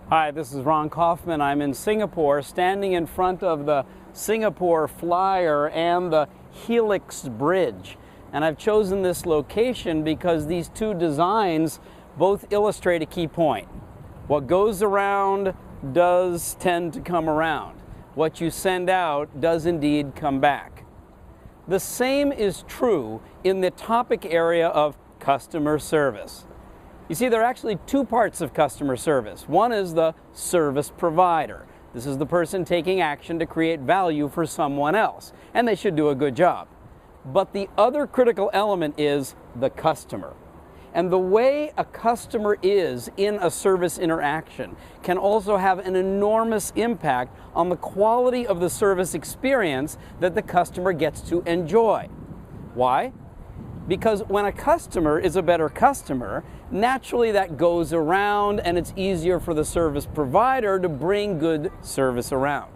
Hi, this is Ron Kaufman. I'm in Singapore, standing in front of the Singapore Flyer and the Helix Bridge. And I've chosen this location because these two designs both illustrate a key point. What goes around does tend to come around. What you send out does indeed come back. The same is true in the topic area of customer service. You see, there are actually two parts of customer service. One is the service provider. This is the person taking action to create value for someone else, and they should do a good job. But the other critical element is the customer. And the way a customer is in a service interaction can also have an enormous impact on the quality of the service experience that the customer gets to enjoy. Why? Because when a customer is a better customer, naturally that goes around and it's easier for the service provider to bring good service around.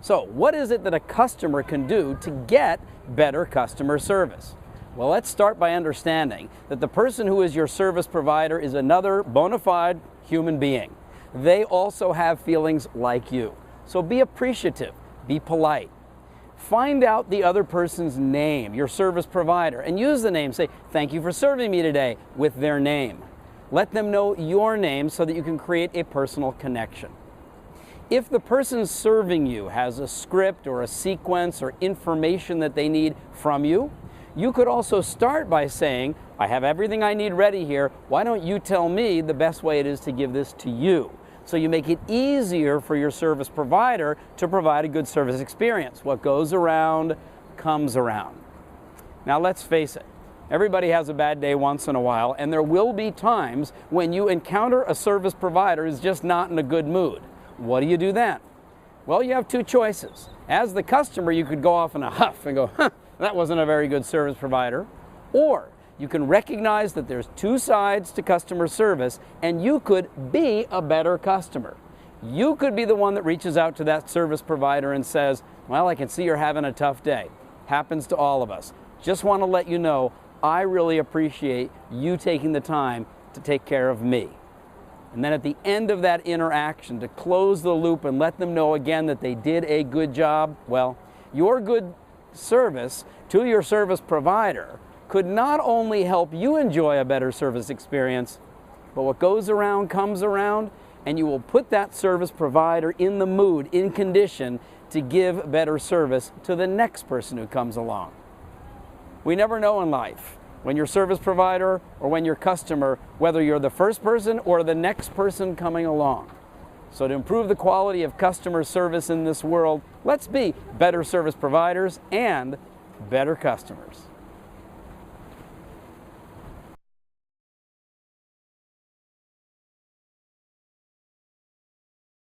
So what is it that a customer can do to get better customer service? Well, let's start by understanding that the person who is your service provider is another bona fide human being. They also have feelings like you. So be appreciative, be polite. Find out the other person's name, your service provider, and use the name. Say, "Thank you for serving me today," with their name. Let them know your name so that you can create a personal connection. If the person serving you has a script or a sequence or information that they need from you, you could also start by saying, "I have everything I need ready here. Why don't you tell me the best way it is to give this to you?" So you make it easier for your service provider to provide a good service experience. What goes around comes around. Now let's face it, everybody has a bad day once in a while, and there will be times when you encounter a service provider who's just not in a good mood. What do you do then? Well, you have two choices. As the customer, you could go off in a huff and go, that wasn't a very good service provider. Or you can recognize that there's two sides to customer service, and you could be a better customer. You could be the one that reaches out to that service provider and says, "Well, I can see you're having a tough day." Happens to all of us. Just want to let you know, I really appreciate you taking the time to take care of me. And then at the end of that interaction, to close the loop and let them know again that they did a good job, well, your good service to your service provider could not only help you enjoy a better service experience, but what goes around comes around, and you will put that service provider in the mood, in condition to give better service to the next person who comes along. We never know in life, when your service provider or when your customer, whether you're the first person or the next person coming along. So to improve the quality of customer service in this world, let's be better service providers and better customers.